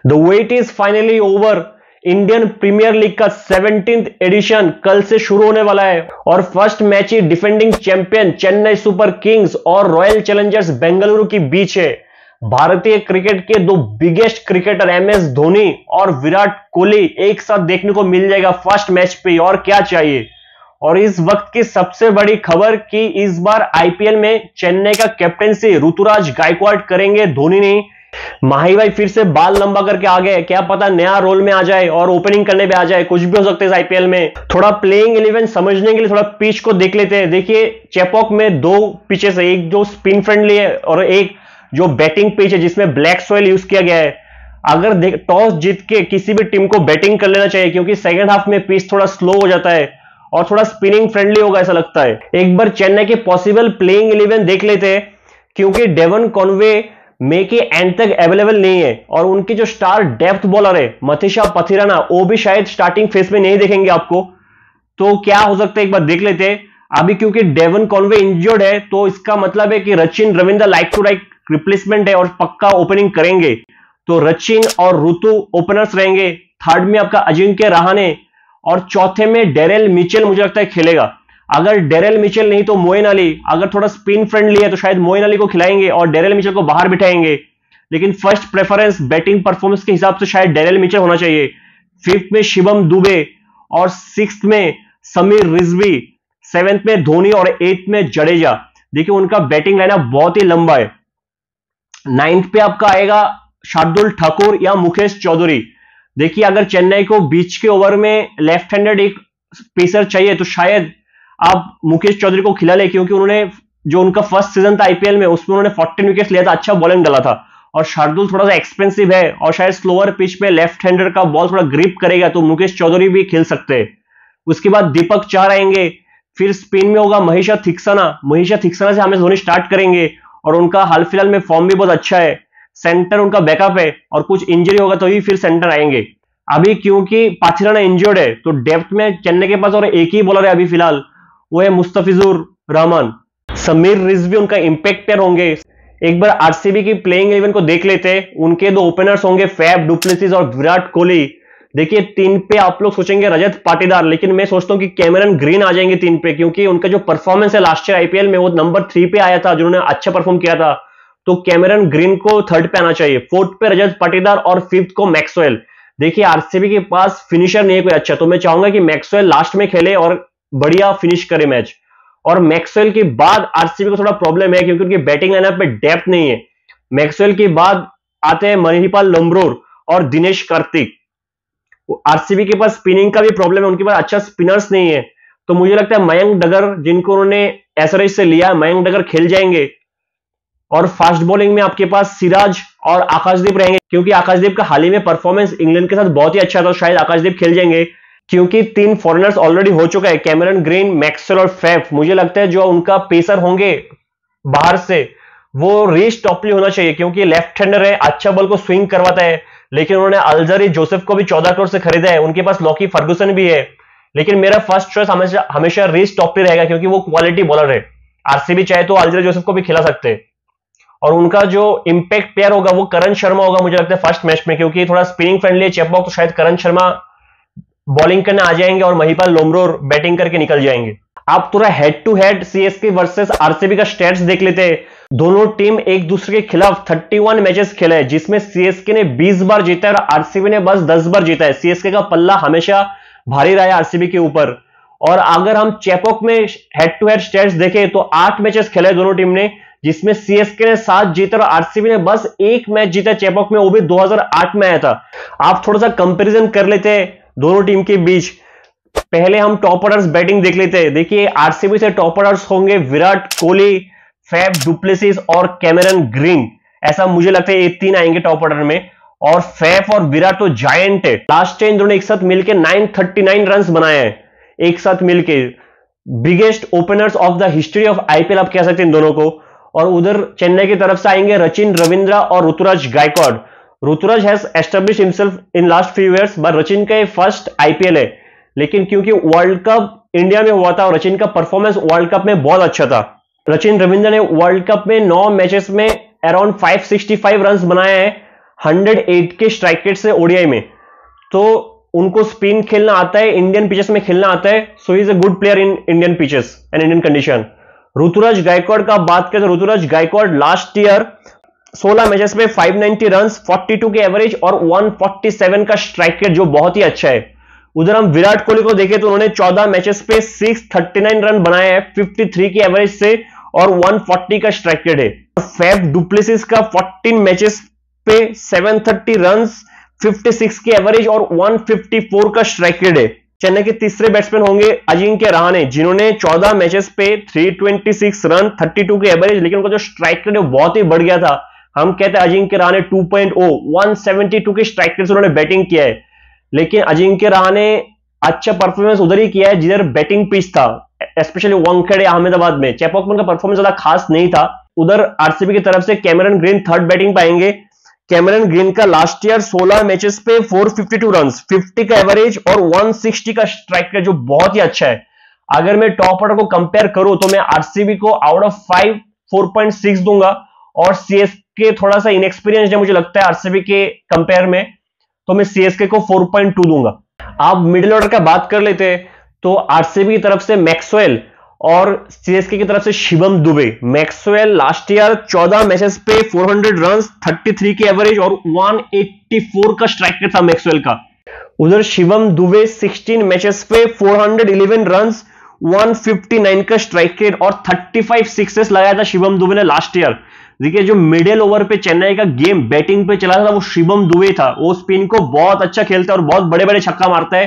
The wait is finally over. Indian Premier League का 17th addition कल से शुरू होने वाला है और फर्स्ट मैच ही defending champion Chennai Super Kings और रॉयल चैलेंजर्स बेंगलुरु के बीच है। भारतीय क्रिकेट के दो बिगेस्ट क्रिकेटर MS धोनी और विराट कोहली एक साथ देखने को मिल जाएगा फर्स्ट मैच पे, और क्या चाहिए। और इस वक्त की सबसे बड़ी खबर कि इस बार IPL में चेन्नई का कैप्टेंसी ऋतुराज गायकवाड़ करेंगे, धोनी नहीं। माही भाई फिर से बाल लंबा करके आ गए, क्या पता नया रोल में आ जाए और ओपनिंग करने पे आ जाए, कुछ भी हो सकता है इस IPL में। थोड़ा प्लेइंग 11 समझने के लिए थोड़ा पिच को देख लेते हैं। देखिए चेपॉक में दो पिचेस है, एक जो स्पिन फ्रेंडली है और एक जो बैटिंग पिच है जिसमें ब्लैक सॉइल यूज किया गया है। अगर टॉस जीत के किसी भी टीम को बैटिंग कर लेना चाहिए क्योंकि सेकंड हाफ में पिच थोड़ा स्लो हो जाता है और थोड़ा स्पिनिंग फ्रेंडली होगा ऐसा लगता है। एक बार चेन्नई के पॉसिबल प्लेइंग 11 देख लेते हैं क्योंकि डेवन कॉनवे मे के एंड तक अवेलेबल नहीं है और उनकी जो स्टार डेप्थ बॉलर है मथीशा पथिराना वो भी शायद स्टार्टिंग फेज में नहीं देखेंगे आपको। तो क्या हो सकता है एक बार देख लेते हैं। अभी क्योंकि डेवन कॉनवे इंजर्ड है तो इसका मतलब है कि Rachin Ravindra like to like replacement है और पक्का ओपनिंग करेंगे। तो रचिन और ऋतु ओपनर्स रहेंगे, थर्ड में आपका अजिंक्य रहाणे और चौथे में डेरेल मिचेल मुझे लगता है खेलेगा। अगर डेरेल मिचेल नहीं तो मोइन अली, अगर थोड़ा स्पिन फ्रेंडली है तो शायद मोइन अली को खिलाएंगे और डेरेल मिचेल को बाहर बिठाएंगे, लेकिन फर्स्ट प्रेफरेंस बैटिंग परफॉर्मेंस के हिसाब से शायद डेरेल मिचेल होना चाहिए। फिफ्थ में शिवम दुबे और सिक्स्थ में समीर रिजवी, सेवेंथ में धोनी और एट्थ में जडेजा। देखिए उनका बैटिंग लाइनअप बहुत ही लंबा है। नाइन्थ पे आपका आएगा शार्दुल ठाकुर या मुकेश चौधरी। देखिए अगर चेन्नई को बीच के ओवर में लेफ्ट हैंडेड एक पेसर चाहिए तो शायद आप मुकेश चौधरी को खिला ले क्योंकि उन्होंने जो उनका फर्स्ट सीजन था IPL में उसमें उन्होंने 14 विकेट लिया था, अच्छा बॉलिंग डाला था। और शार्दुल थोड़ा सा एक्सपेंसिव है और शायद स्लोअर पिच पे लेफ्ट हैंडर का बॉल थोड़ा ग्रिप करेगा तो मुकेश चौधरी भी खेल सकते हैं। उसके बाद दीपक चार आएंगे, फिर स्पिन में होगा महेशा थिक्सना से हमें धोनी स्टार्ट करेंगे और उनका हाल फिलहाल में फॉर्म भी बहुत अच्छा है। सेंटर उनका बैकअप है और कुछ इंजरी होगा तो ही फिर सेंटर आएंगे। अभी क्योंकि पाथिराना इंजर्ड है तो डेप्थ में चेन्नई के पास और एक ही बॉलर है अभी फिलहाल, वो है मुस्तफिजुर रहमान। समीर रिजवी उनका इंपैक्ट प्लेयर होंगे। एक बार RCB की प्लेइंग 11 को देख लेते हैं। उनके दो ओपनर्स होंगे फैफ डुप्लेसिस और विराट कोहली। देखिए 3 पे आप लोग सोचेंगे रजत पाटीदार, लेकिन मैं सोचता हूं कि कैमरन ग्रीन आ जाएंगे 3 पे क्योंकि उनका जो परफॉर्मेंस है लास्ट ईयर IPL में वो नंबर 3 पे आया था जिन्होंने अच्छा परफॉर्म किया था। तो कैमरन ग्रीन को थर्ड पे आना चाहिए, फोर्थ पे रजत पाटीदार और फिफ्थ को मैक्सवेल। देखिए RCB के पास फिनिशर नहीं है कोई अच्छा, तो मैं चाहूंगा कि मैक्सवेल लास्ट में खेले और बढ़िया फिनिश करे मैच। और मैक्सवेल के बाद RCB को थोड़ा प्रॉब्लम है क्योंकि उनकी बैटिंग लाइनअप में डेप्थ नहीं है। मैक्सवेल के बाद आते हैं मणिपाल लम्ब्रोर और दिनेश कार्तिक। RCB के पास स्पिनिंग का भी प्रॉब्लम है, उनके पास अच्छा स्पिनर्स नहीं है। तो मुझे लगता है मयंक डगर जिनको उन्होंने SRH से लिया, मयंक डगर खेल जाएंगे। और फास्ट बॉलिंग में आपके पास सिराज और आकाशदीप रहेंगे क्योंकि आकाशदीप का हाल ही में परफॉर्मेंस इंग्लैंड के साथ बहुत ही अच्छा था, तो शायद आकाशदीप खेल जाएंगे क्योंकि 3 फॉरेनर्स ऑलरेडी हो चुका है, कैमरन ग्रीन, मैक्सवेल और फैफ। मुझे लगता है जो उनका पेसर होंगे बाहर से वो रीस टॉपली होना चाहिए क्योंकि लेफ्ट हैंडर है, अच्छा बॉल को स्विंग करवाता है। लेकिन उन्होंने अल्जरी जोसेफ को भी 14 करोड़ से खरीदा है, उनके पास लॉकी फर्गुसन भी है। लेकिन मेरा फर्स्ट चॉइस हमेशा रीस टॉपली रहेगा क्योंकि वो क्वालिटी बॉलर है। RCB चाहे तो अल्जरी जोसेफ को भी खिला सकते हैं। और उनका जो इंपैक्ट प्लेयर होगा वो करण शर्मा होगा मुझे लगता है फर्स्ट मैच में, क्योंकि थोड़ा स्पिनिंग फ्रेंडली है चेपॉक, तो शायद करण शर्मा बॉलिंग करने आ जाएंगे और महिपाल लोमरोर बैटिंग करके निकल जाएंगे। आप थोड़ा head to head CSK versus RCB का स्टैट्स देख लेते हैं। दोनों टीम एक दूसरे के खिलाफ 31 मैचेस खेले हैं जिसमें CSK ने 20 बार जीता है और RCB ने बस 10 बार जीता है। CSK का पल्ला हमेशा भारी रहा है RCB के ऊपर। और अगर हम चेपॉक में हेड टू हेड स्टैट्स देखें तो 8 मैचेस खेले दोनों टीम ने जिसमें CSK ने 7 जीता और RCB ने बस 1 मैच जीता चेपॉक में, वो भी 2008 में आया था। आप थोड़ा सा कंपैरिजन कर लेते हैं दोनों टीम के बीच। पहले हम टॉप ऑर्डर्स बैटिंग देख लेते हैं। देखिए RCB से टॉप ऑर्डर्स होंगे विराट कोहली, फैफ डुप्लेसिस और कैमरन ग्रीन। ऐसा मुझे लगता है ये 3 आएंगे टॉप ऑर्डर में। और फैफ और विराट तो जायंट है, लास्ट टाइम दोनों एक साथ मिलकर 939 रन बनाए हैं एक साथ मिलकर। Biggest openers of the history of IPL आप कह सकते हैं इन दोनों को। और उधर चेन्नई की तरफ से आएंगे रचिन रविंद्रा और Ruturaj Gaikwad. Ruturaj has establish himself in last few years, but Rachin का ये फर्स्ट IPL है। लेकिन क्योंकि वर्ल्ड कप इंडिया में हुआ था और रचिन का परफॉर्मेंस वर्ल्ड कप में बहुत अच्छा था, रचिन रविंद्र ने वर्ल्ड कप में 9 मैचेस में अराउंड 565 रन बनाए हैं। 108 के स्ट्राइक रेट से ओडीआई में, तो उनको स्पिन खेलना आता है, इंडियन पिचेस में खेलना आता है, so is a good player in Indian pitches and Indian condition. Ruturaj Gaikwad का बात करें तो Ruturaj Gaikwad last year 16 matches में 590 रन्स, 42 के एवरेज और 147 का स्ट्राइक रेट, जो बहुत ही अच्छा है। उधर हम विराट कोहली को देखें तो उन्होंने 14 मैचेस पे 639 रन बनाए हैं 53 के एवरेज से और 140 का स्ट्राइक रेट है। फैफ डुप्लेसिस का 14 मैचेस पे 730 रन्स, 56 के एवरेज और 154 का स्ट्राइक रेट है। चेन्नई के तीसरे बैट्समैन होंगे अजिंक्य रहाणे, जिन्होंने 14 मैचेस पे 326 रन, 32 के एवरेज, लेकिन उनका जो स्ट्राइक रेट है बहुत ही बढ़ गया था। हम कहते हैं अजिंक्य रहाणे 2.0, 172 के स्ट्राइक रेट से उन्होंने बैटिंग किया है। लेकिन अजिंक्य रहाणे अच्छा परफॉर्मेंस उधर ही किया है जिधर बैटिंग पिच था, स्पेशली वानखेड़े अहमदाबाद में। चेपॉक में उनका परफॉर्मेंस ज्यादा खास नहीं था। उधर आरसीबी की तरफ से कैमरन ग्रीन थर्ड बैटिंग पाएंगे। कैमरन ग्रीन का लास्ट ईयर 16 मैचेस पे 452 रन्स, 50 का एवरेज और 160 का स्ट्राइक रेट, जो बहुत ही अच्छा है। अगर मैं टॉप ऑर्डर को कंपेयर करूं तो मैं आरसीबी को आउट ऑफ 5 4.6 दूंगा और सीएसके थोड़ा सा इनएक्सपीरियंस है मुझे लगता है आरसीबी के कंपेयर में, तो मैं सीएसके को 4.2 दूंगा। आप मिडिल ऑर्डर का बात कर लेते हैं तो आरसीबी की तरफ से मैक्सवेल और सीएसके की तरफ से Shivam Dubey. Maxwell last year 14 matches पे 400 रन्स, 33 के एवरेज और 184 का स्ट्राइक रेट था मैक्सवेल का। उधर शिवम दुबे 16 मैचेस पे 411 रन्स, 159 का स्ट्राइक रेट और 35 सिक्सेस लगाया था शिवम दुबे ने लास्ट ईयर। देखिए जो मिडिल ओवर पे चेन्नई का गेम बैटिंग पे चला था वो शिवम दुबे था। वो स्पिन को बहुत अच्छा खेलता है और बहुत बड़े बड़े छक्का मारता है,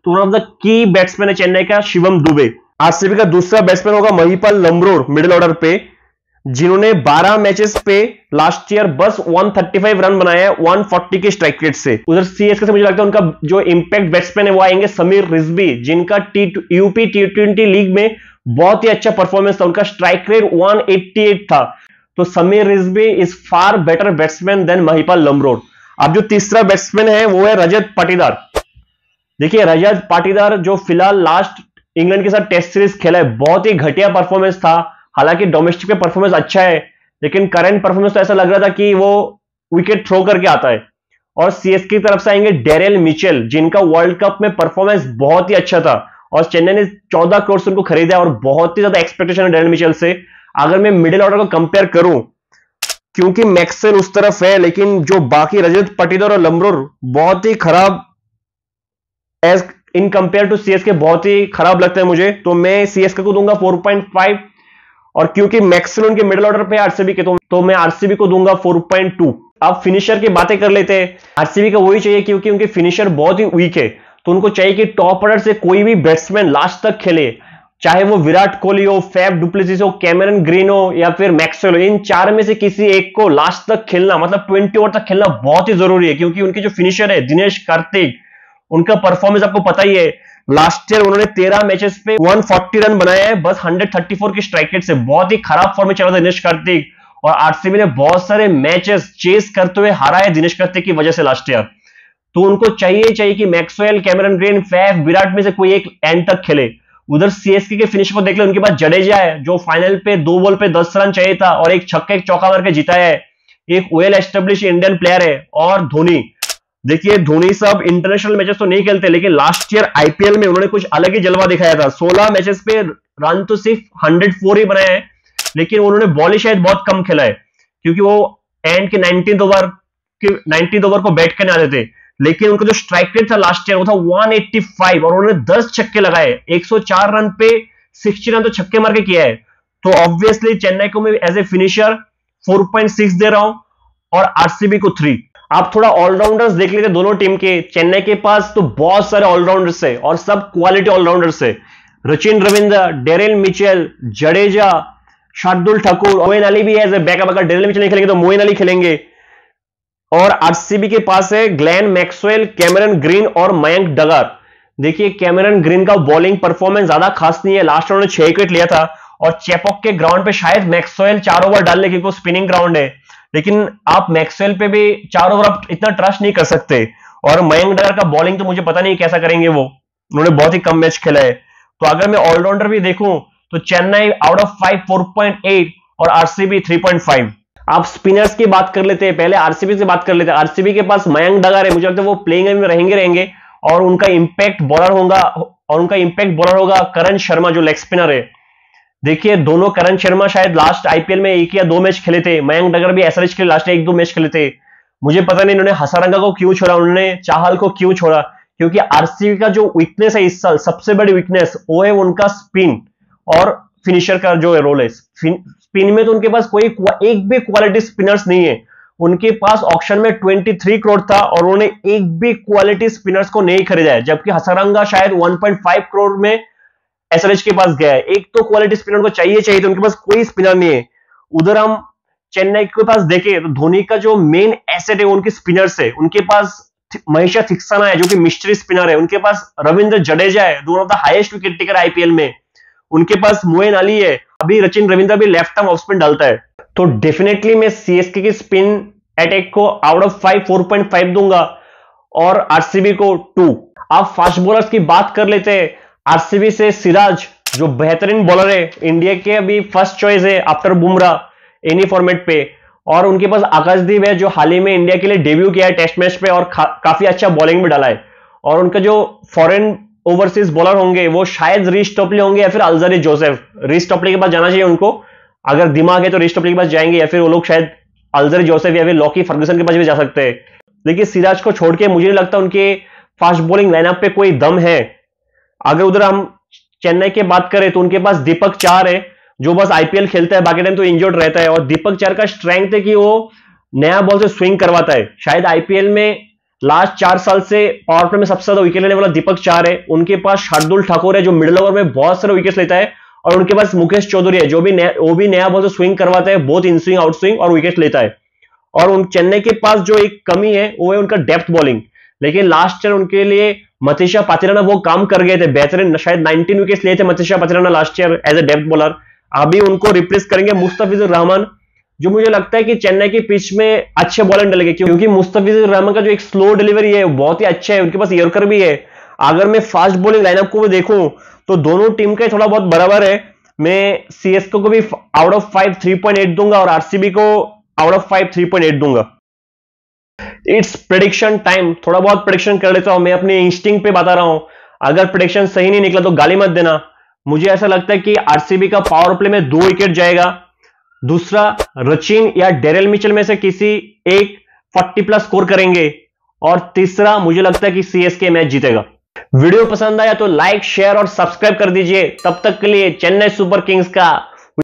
तो one of the key batsman है चेन्नई का शिवम दुबे। आरसीबी का दूसरा बैट्समैन होगा महिपाल लम्रोर मिडिल ऑर्डर पे, जिन्होंने 12 मैचेस पे लास्ट ईयर बस 135 रन बनाए हैं 140 के स्ट्राइक रेट से। उधर सीएसके से मुझे लगता है उनका जो इंपैक्ट बैट्समैन है वो आएंगे समीर रिजवी, जिनका यूपी T20 लीग में बहुत ही अच्छा परफॉर्मेंस था। उनका स्ट्राइक रेट 188 था, तो Sameer Rizvi is far better batsman than Mahipal Lomror. अब जो तीसरा बैट्समैन है वो है रजत पाटीदार। देखिए रजत पाटीदार जो फिलहाल लास्ट इंग्लैंड के साथ टेस्ट सीरीज खेला है, बहुत ही घटिया परफॉर्मेंस था। हालांकि डोमेस्टिक पे परफॉर्मेंस अच्छा है, लेकिन करंट परफॉर्मेंस तो ऐसा लग रहा था कि वो विकेट थ्रो करके आता है। और सीएसके की तरफ से आएंगे डेरियल मिचेल, जिनका वर्ल्ड कप में परफॉर्मेंस बहुत ही अच्छा था और चेन्नई ने 14 करोड़ से उनको खरीदा और बहुत ही ज्यादा एक्सपेक्टेशन है डेरियल मिचेल से। अगर मैं मिडिल ऑर्डर को कंपेयर करूं, क्योंकि मैक्सवेल उस तरफ है, लेकिन जो बाकी रजत पाटीदार और लम्रोर बहुत ही खराब as in compare to CSK, बहुत ही खराब लगता है मुझे, तो मैं सीएसके को दूंगा 4.5। और क्योंकि मैक्सवेल उनके मिडिल ऑर्डर पे आरसीबी के, तो मैं आरसीबी को दूंगा 4.2। अब फिनिशर की बातें कर लेते हैं। आरसीबी का वही चाहिए क्योंकि उनके फिनिशर बहुत ही वीक है, तो उनको चाहिए कि टॉप ऑर्डर से कोई भी बैट्समैन लास्ट तक खेले, चाहे वो विराट कोहली हो, फैफ डुप्लेसिस हो, कैमरन ग्रीन हो या फिर मैक्सवेल हो। इन चार में से किसी एक को लास्ट तक खेलना, मतलब 20 ओवर तक खेलना बहुत ही जरूरी है, क्योंकि उनके जो फिनिशर है दिनेश कार्तिक, उनका परफॉर्मेंस आपको पता ही है। लास्ट ईयर उन्होंने 13 मैचेस पे 140 रन बनाए हैं बस 134 की स्ट्राइक रेट से। बहुत ही खराब फॉर्म में चला था दिनेश कार्तिक और आरसीबी ने बहुत सारे मैचेस चेस करते हुए हारा है दिनेश कार्तिक की वजह से लास्ट ईयर। तो उनको चाहिए कि Maxwell, Cameron green, Faf, Virat में से कोई एक एंड तक खेले। उधर सीएसके के फिनिशर को देख ले, उनके पास जडेजा है जो फाइनल पे 2 बॉल पे 10 रन चाहिए था और एक छक्का एक चौका मार के जिताया है। एक वेल एस्टेब्लिश इंडियन प्लेयर है। और धोनी, देखिए धोनी साहब इंटरनेशनल मैचेस तो नहीं खेलते, लेकिन लास्ट ईयर आईपीएल में उन्होंने कुछ अलग ही जलवा दिखाया था। 16 मैचेस पे रन तो सिर्फ 104 ही बनाए हैं, लेकिन उन्होंने बॉल ही शायद बहुत कम खेला है, क्योंकि वो एंड के 19th ओवर को बैट करने आते थे। लेकिन उनका जो स्ट्राइक रेट था लास्ट ईयर वो था 185 और उन्होंने 10 छक्के लगाए। 104 रन पे 60 रन तो छक्के मार के किया है। तो ऑब्वियसली चेन्नई को मैं एज ए फिनिशर 4.6 दे रहा हूं और आरसीबी को 3। आप थोड़ा ऑलराउंडर्स देख लेते दोनों टीम के। चेन्नई के पास तो बहुत सारे ऑलराउंडर्स है और सब क्वालिटी ऑलराउंडर्स है। सचिन रविंद्र, डेरियल मिचेल, जडेजा, शार्दुल ठाकुर, मोइन अली भी है एज ए बैकअप। अगर डेरियल मिचेल नहीं खेलेंगे तो मोइन अली खेलेंगे। और आरसीबी के पास है ग्लेन मैक्सवेल, कैमरन ग्रीन और मयंक डगर। देखिए कैमरन ग्रीन का बॉलिंग परफॉर्मेंस ज्यादा खास नहीं है। लास्ट उन्होंने 6 विकेट लिया था और चेपॉक के ग्राउंड पे शायद मैक्सवेल 4 ओवर डाल ले, क्योंकि वो स्पिनिंग ग्राउंड है। लेकिन आप मैक्सवेल पे भी 4 ओवर आप इतना ट्रस्ट नहीं कर सकते। और मयंक डगर का बॉलिंग तो मुझे पता नहीं कैसा करेंगे वो, उन्होंने बहुत ही कम मैच खेला है। तो अगर मैं ऑलराउंडर भी देखूं तो चेन्नई आउट ऑफ 5 4.8 और आरसीबी 3.5। आप स्पिनर्स की बात कर लेते हैं, पहले आरसीबी से बात कर लेते हैं। आरसीबी के पास मयंक डगर है, मुझे लगता है वो प्लेइंग में रहेंगे और उनका इंपैक्ट बॉलर होगा करण शर्मा जो लेग स्पिनर है। देखिए दोनों, करण शर्मा शायद लास्ट आईपीएल में 1 या 2 मैच खेले थे, मयंक डगर भी एसआरएच के लिए लास्ट 1-2 मैच खेले थे। मुझे पता नहीं इन्होंने हसारंगा को क्यों छोड़ा, उन्होंने चाहल को क्यों छोड़ा, क्योंकि आरसीबी का जो वीकनेस है इस साल, सबसे बड़ी वीकनेस वो है उनका स्पिन और फिनिशर का जो रोल है। स्पिन में तो उनके पास कोई एक भी क्वालिटी स्पिनर्स नहीं है। उनके पास ऑक्शन में 23 करोड़ था और उन्होंने एक भी क्वालिटी स्पिनर्स को नहीं खरीदा है, जबकि हसारंगा शायद 1.5 करोड़ में एसआरएच के पास गया है। एक तो क्वालिटी स्पिनर को चाहिए तो उनके पास कोई स्पिनर नहीं है। उधर हम चेन्नई के पास देखें तो धोनी का जो मेन एसेट है उनके स्पिनर्स है। उनके पास महेश थिक्साना है जो कि मिस्ट्री स्पिनर है, उनके पास रविंद्र जडेजा है, one of the highest wicket taker IPL में, उनके पास मोइन अली है, अभी सचिन रविंद्र भी लेफ्ट आर्म ऑफ स्पिन डालता है। तो डेफिनेटली मैं सीएसके की स्पिन अटैक को आउट ऑफ 5 4.5 दूंगा और आरसीबी को 2। आप फास्ट बॉलर्स की बात कर लेते हैं। आरसीबी से सिराज जो बेहतरीन बॉलर है, इंडिया के अभी फर्स्ट चॉइस है आफ्टर बुमराह एनी फॉर्मेट पे, और उनके पास आकाशदीप है जो हाल ही में इंडिया के लिए डेब्यू किया है टेस्ट मैच पे और काफी अच्छा बॉलिंग भी डाला है। और उनका जो फॉरेन ओवरसीज बॉलर होंगे वो शायद रीस टॉपले होंगे या फिर अल्जारी जोसेफ। रीस टॉपले के पास जाना चाहिए उनको, अगर दिमाग है तो रीस टॉपले के पास जाएंगे, या फिर वो लोग शायद अल्जारी जोसेफ या फिर लॉकी फर्गुसन के पास भी जा सकते हैं। लेकिन सिराज को छोड़ के मुझे नहीं लगता उनके फास्ट बॉलिंग लाइनअप पे कोई दम है। अगर उधर हम चेन्नई की बात करें तो उनके पास दीपक चार है जो बस आईपीएल खेलता है, बाकी टाइम तो इंजर्ड रहता है। और दीपक चार का स्ट्रेंथ है कि वो नया बॉल से स्विंग करवाता है। शायद आईपीएल में लास्ट 4 साल से पावर प्ले में सबसे ज्यादा विकेट लेने वाला दीपक चार है। उनके पास शार्दुल ठाकुर है जो मिडिल ओवर में बहुत सारे विकेट लेता है, और उनके पास मुकेश चौधरी है जो भी वो भी नया बॉल से स्विंग करवाता है, बहुत इन स्विंग आउट स्विंग और विकेट लेता है। और उन चेन्नई के पास जो एक कमी है वो है उनका डेप्थ बॉलिंग, लेकिन लास्ट ईयर उनके लिए मतीशा पातिराना वो काम कर गए थे बेहतरीन, शायद 19 विकेट लिए थे Matheesha Pathirana last year as a depth bowler. अभी उनको रिप्लेस करेंगे मुस्तफिजुर रहमान, जो मुझे लगता है कि चेन्नई की पिच में अच्छे बॉलर डलेंगे, क्योंकि मुस्तफिजुर रहमान का जो एक स्लो डिलीवरी है बहुत ही अच्छा है, उनके पास यॉर्कर भी है। अगर मैं फास्ट बॉलिंग लाइनअप को देखूं तो दोनों टीम का थोड़ा बहुत बराबर है। मैं सीएसके को भी आउट ऑफ 5 3.8 दूंगा और आरसीबी को आउट ऑफ 5 3.8 दूंगा। इट्स प्रेडिक्शन टाइम, थोड़ा बहुत प्रेडिक्शन कर लेता हूं, मैं अपने इंस्टिंक्ट पे बता रहा हूं। अगर प्रेडिक्शन सही नहीं निकला तो गाली मत देना। मुझे ऐसा लगता है कि आरसीबी का पावर प्ले में 2 विकेट जाएगा, दूसरा रचिन या डेरेल मिचेल में से किसी एक 40+ स्कोर करेंगे, और तीसरा मुझे लगता है कि सीएसके मैच जीतेगा। वीडियो पसंद आया तो लाइक शेयर और सब्सक्राइब कर दीजिए। तब तक के लिए चेन्नई सुपर किंग्स का